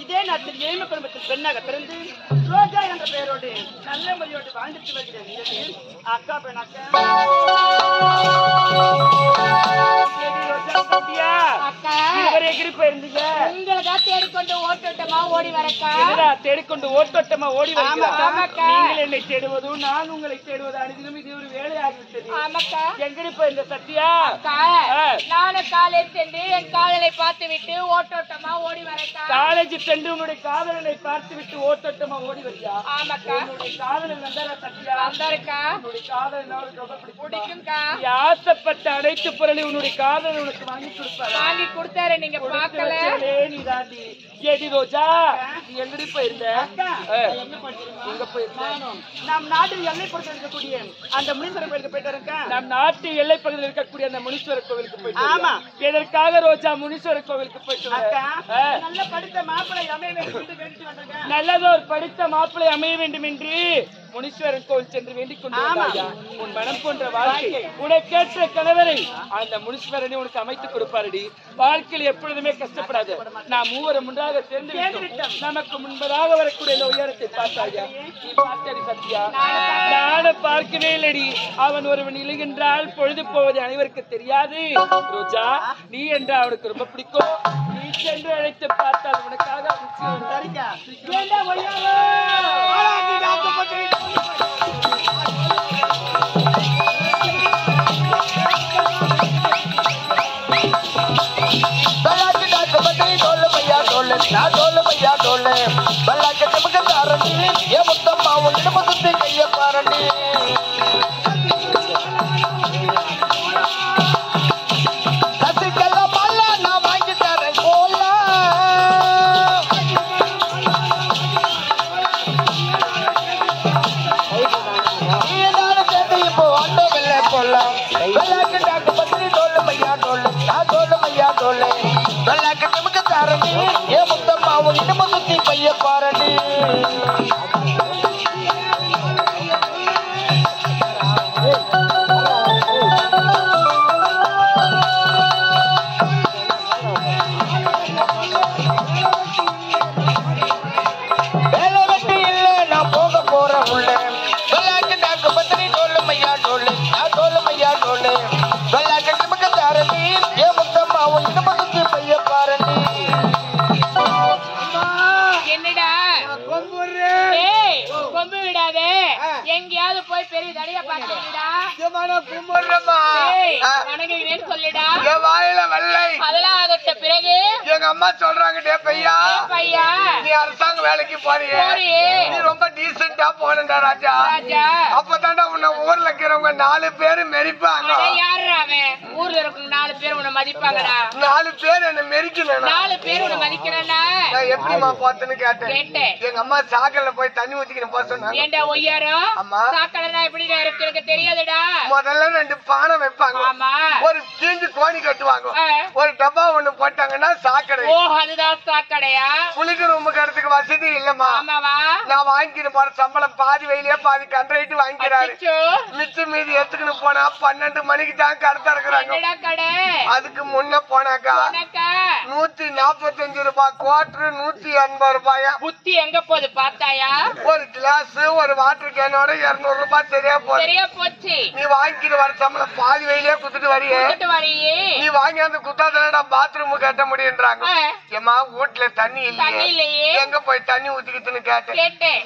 இதே நாட்டில் ஏழ்மை குடும்பத்தில் பெண்ணாக பிறந்து ரோஜா என்ற பெயரோடு நல்ல முறையோடு வாழ்ந்துட்டு வருகிறது அக்கா பெண்ணாக்க தேடிக்கொண்டு ஓட்டோட்டமா ஓடி வரக்கா தேடிக்கொண்டு ஓட்டோட்டமா ஓடி நீங்கள் என்னை தேடுவதும் நான் உங்களை தேடுவது அனுதினம் இது ஒரு வேலையாகிவிட்டது. ஆமாக்கா எங்கடி போயிருந்த சத்யா? நானும் காலேஜ் சென்று என் காதலை பார்த்து விட்டு ஓட்டோட்டமா ஓடி வரக்கா. காலேஜ் சென்று உன்னுடைய காதலனை பார்த்து விட்டு ஓட்டோட்டமா ஓடி வரியா? ஆமாக்கா. உன்னுடைய காதலன் வந்தாரா சத்யா? வந்தாருக்கா. உன்னுடைய காதலன் அவருக்கு ரொம்ப பிடிக்கும்க்கா. ஆசைப்பட்ட அனைத்து பொருளை உன்னுடைய காதலன் உனக்கு வாங்கி கொடுப்பாரு. வாங்கி கொடுத்தாரு, நீங்க பார்க்கல. நீ தாண்டி ஏடி ரோஜா நீ எங்கடி போயிருந்த? எங்க போயிருந்த? நம் நாட்டில் எல்லை பகுதியில் இருக்கக்கூடிய அந்த முனீஸ்வரர் கோவிலுக்கு போயிட்டு இருக்கேன். நம் நாட்டு எல்லை பகுதியில் இருக்கக்கூடிய அந்த முனீஸ்வரர் கோவிலுக்கு போயிட்டு. ஆமா, எதற்காக ரோஜா முனீஸ்வரர் கோவிலுக்கு போயிட்டு? நல்ல படித்த மாப்பிள்ளை அமைய வேண்டும் என்று வேண்டி வந்திருக்கேன். நல்லதோர் படித்த மாப்பிள்ளை அமைய வேண்டும் என்று முனீஸ்வரன் கோவில் சென்று வேண்டிக் கொண்டு உன் மனம் போன்ற வாழ்க்கை உனக்கேற்ற கணவரை அந்த முனீஸ்வரனை உனக்கு அமைத்துக் கொடுப்பாரடி. வாழ்க்கையில் எப்பொழுதுமே கஷ்டப்படாது. நாம் மூவரும் முன்றாக சேர்ந்து நமக்கு முன்பதாக வரக்கூடிய இந்த உயரத்தை பார்த்தாயா? நீ பார்த்தடி சத்யா? நானும் பார்க்கவே இல்லடி. அவன் ஒருவன் இழுகின்றால் பொழுது போவது அனைவருக்கு தெரியாது. ரோஜா நீ என்று அவனுக்கு ரொம்ப பிடிக்கும். நீ சென்று அழைத்து பார்த்தால் உனக்காக எங்கேயாவது போய் பெரிய தடிய பாத்துடா சொல்லிடா. அதெல்லாம் ஆகட்ட பிறகு எங்க அம்மா சொல்றாங்க பையா பையா நீ அரசாங்க வேலைக்கு போறியே, நீ ரொம்ப டீசென்டா போனடா ராஜா. அப்பதான்டா உன்னை ஊர்ல இருக்கிறவங்க 4 பேரு மெரிப்பாங்க. யாரு அவன்? ஊர்ல இருக்கவங்க 4 பேர் உன்னை மதிப்பாங்கடா. 4 பேர் என்ன மெரிக்கணும். 4 பேர் உன்னை மதிக்கணும்னா நான் எப்படிமா போத்தன்னு கேட்டேன். எங்க அம்மா சாக்கல்ல போய் தண்ணி ஊத்திக்கணும் போக சொன்னாங்க. ஏண்டா ஒய்யாரோ? சாக்கடைனா எப்படி இருக்கு எனக்கு தெரியாதுடா. முதல்ல 2 பானை வைப்பாங்க, ஒரு தீஞ்சு கோணி கட்டுவாங்க, ஒரு டப்பா ஒண்ணு போட்டாங்கன்னா சாக்கடை. ஓ அதுதான் சாக்கடையா? குளிக்க ரூமுக்கு இடத்துக்கு வசதி இல்லம்மா. நான் வாங்கிட்டு போற சம்பளம் பாதி வயலையே பாதி கண்ட்ரைட்டு வாங்கிக்கிறாரு. மிச்சம் மீதி எடுத்துக்கிட்டு போனா 12 மணிக்கு தான் கடை திறக்கிறாங்க. அதுக்கு முன்ன போனாக்கா 145 ரூபாய் குவார்டர், 180 ரூபாயா. புத்தி எங்க போகுது பார்த்தாயா? ஒரு கிளாஸ் ஒரு வாட்டர் கேனோட 200 ரூபாய் சரியா போச்சு. நீ வாங்கிட்டு வர சம்பளம் பாதி வயலையே குத்துட்டு வரியே. நீ வாங்கி அந்த குத்தாதனடா பாத்ரூம் கட்ட முடியுன்றாங்க. ஏமா வீட்டுல தண்ணி இல்லையே, எங்க போய் தண்ணி ஊத்திக்கிட்டுன்னு கேட்டேன்.